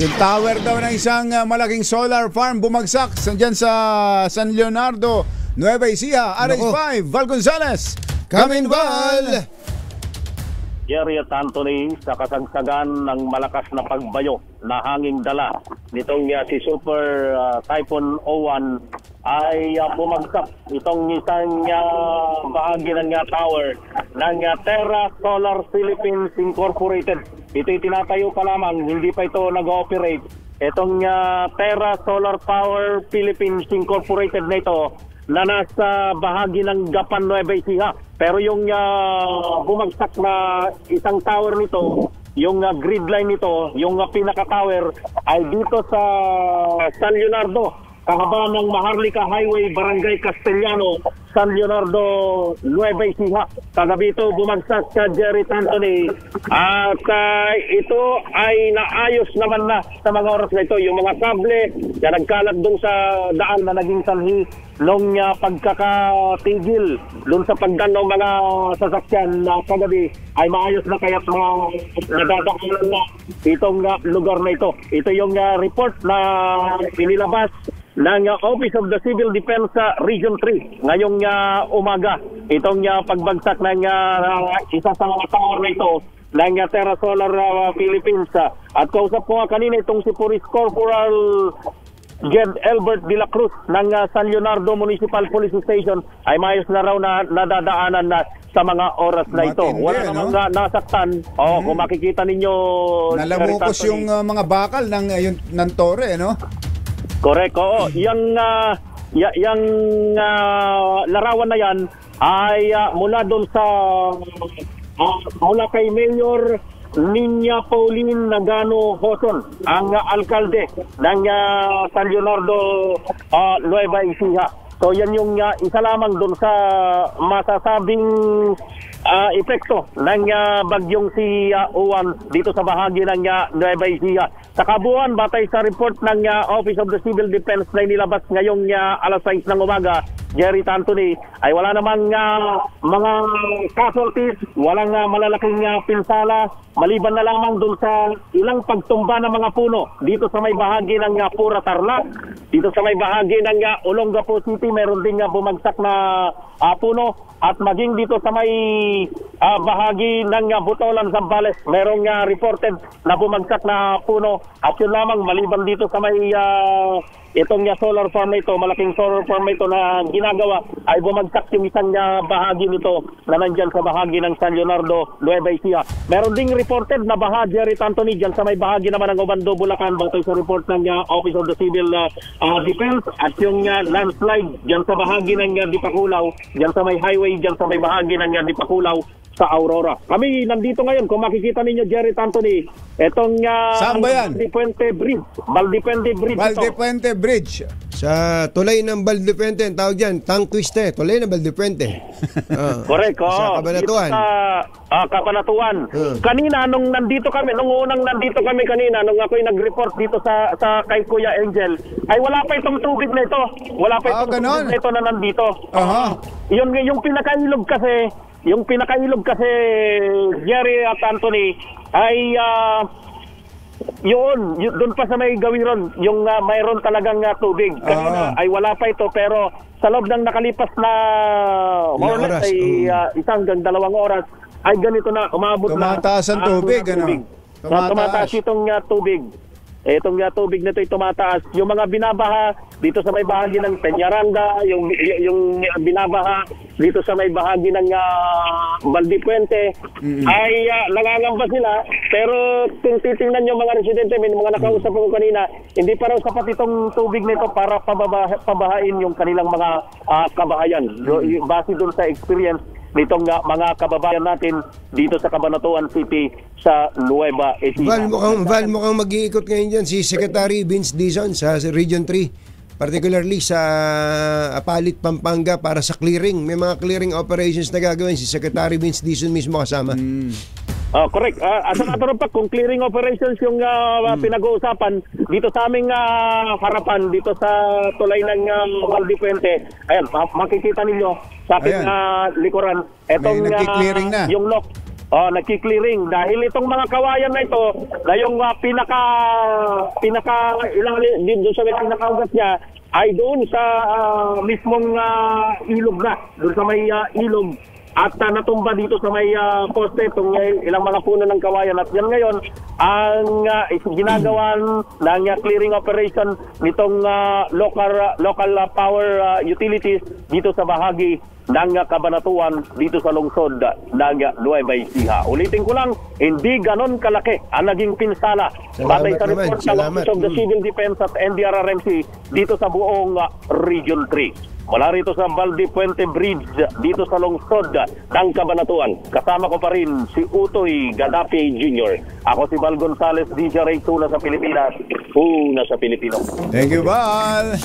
Yung tower daw ng isang malaking solar farm bumagsak dyan sa San Leonardo, Nueva Ecija. RH5, Val Gonzales. Come in, Val! Jerry at Anthony, sa kasagsagan ng malakas na pagbayo na hanging dala nitong si Super Typhoon O1 ay bumagsak itong isang bahagi ng tower ng Terra Solar Philippines Incorporated. Ito'y tinatayo pa lamang, hindi pa ito nag-ooperate. Itong Terra Solar Power Philippines Incorporated na ito na nasa bahagi ng Gapan, Nueva Ecija. Pero yung bumagsak na isang tower nito, yung grid line nito, yung pinaka-tower ay dito sa San Leonardo, kahabaan ng Maharlika Highway, Barangay Castellano, San Leonardo, Nueva Ecija. Kagabi ito bumagsak sa Jerry Anthony at ito ay naayos naman na sa mga oras na ito. Yung mga kable na nagkalat doon sa daan na naging sanhi nung pagkakatigil doon sa pagdan ng mga sasakyan na kagabi ay maayos na, kaya mga nadadaanan na itong lugar na ito. Ito yung report na inilabas ng Office of the Civil Defense Region 3 ngayong umaga. Itong pagbagsak ng isa sa mga tower na ito ng Terra Solar Philippines. At kausap ko kanina itong si Police Corporal Jed Albert de la Cruz ng San Leonardo Municipal Police Station ay mayos na raw na nadadaanan na sa mga oras na ito. Wala namang nasaktan. Kung makikita ninyo, nalamukos yung mga bakal ng tore, no? Correct, oo. Yung larawan na yan ay mula doon sa mula kay Mayor Niña Pauline Nagano Hoson, ang alkalde ng San Leonardo, Nueva Ecija. So yan yung isa lamang doon sa masasabing epekto ng bagyong si Uwan dito sa bahagi ng Nueva Ecija. Sa kabuuan, batay sa report ng Office of the Civil Defense na inilabas ngayong alas 6 ng umaga, Jerry Anthony, ay wala namang mga casualties, walang malalaking pinsala, maliban na lamang doon sa ilang pagtumba ng mga puno dito sa may bahagi ng Pura Tarlac, dito sa may bahagi ng Olongapo City, meron din bumagsak na puno, at maging dito sa may bahagi ng Butolan, Zambales, merong reported na bumagsak na puno. At yun lamang, maliban dito sa may itong solar farm na ito, malaking solar farm na ito na ginagawa, ay bumagsak yung isang bahagi nito na nandyan sa bahagi ng San Leonardo, Nueva Ecija. Meron ding reported na baha, Jerry Anthony, dyan sa may bahagi naman ng Obando, Bulacan, batay sa report ng Office of the Civil Defense, at yung landslide dyan sa bahagi ng Dipakulaw, dyan sa may highway, dyan sa may bahagi ng Dipakulaw sa Aurora. Kami nandito ngayon, kung makikita ninyo, Jerry Anthony, etong saan ba yan? Valdepuente Bridge. Valdepuente Bridge. Sa tulay ng Valdepuente, ang tawag dyan, tongue twiste, tulay ng Valdepuente. Correct, sa Cabanatuan. Cabanatuan. Kanina, nung nandito kami, nung unang nandito kami kanina, nung ako'y nag-report dito sa kay Kuya Angel, ay wala pa itong tubig na ito. Wala pa itong tubig na ito na nandito. Yung pinakailog kasi, Jerry at Anthony, ay doon pa sa may gawiron, yung mayroon talagang tubig. Kanina ay wala pa ito, pero sa loob ng nakalipas na oras ay isang hanggang 2 oras ay ganito na, umabot tumataas ang tubig. Tumataas itong tubig. Itong tubig na ito ay tumataas. Yung mga binabaha dito sa may bahagi ng Peñaranda, yung binabaha dito sa may bahagi ng Valdepuente, ay nangangamba sila. Pero kung titingnan yung mga residente, may mga nakausap ko kanina, hindi pa raw sapat itong tubig na ito para pabahain yung kanilang mga kabahayan. Base doon sa experience nitong mga kababayan natin dito sa Cabanatuan City sa Nueva Ecija. Val, mukhang mag-iikot ngayon dyan si Secretary Vince Dizon sa Region 3, particularly sa Apalit, Pampanga, para sa clearing. May mga clearing operations na gagawin. Si Secretary Vince Dizon mismo kasama. Correct. At sa pa, kung clearing operations yung pinag-uusapan dito sa aming harapan, dito sa tulay ng Valdepuente, ayan, makikita ninyo sa aking likuran, etong yung lock nagki-clearing dahil itong mga kawayan na ito na yung pinaka ilalim din doon sa pinakaugat niya ay doon sa mismong ilog na, doon sa may ilog at natumba dito sa may poste itong ilang mga puno ng kawayan at yan ngayon ang ginagawan ng clearing operation nitong local power utilities dito sa bahagi ng Cabanatuan dito sa lungsod ng Nueva Ecija. Ulitin ko lang, hindi ganon kalaki ang naging pinsala batay sa report ng Office of the Civil Defense at NDRRMC dito sa buong Region 3. Mula rito sa Baldi Puente Bridge dito sa lungsod ng Cabanatuan. Kasama ko pa rin si Utoy Gadapi Jr. Ako si Val Gonzales, DJ Ray, una sa Pilipinas, una sa Pilipino. Thank you, Val.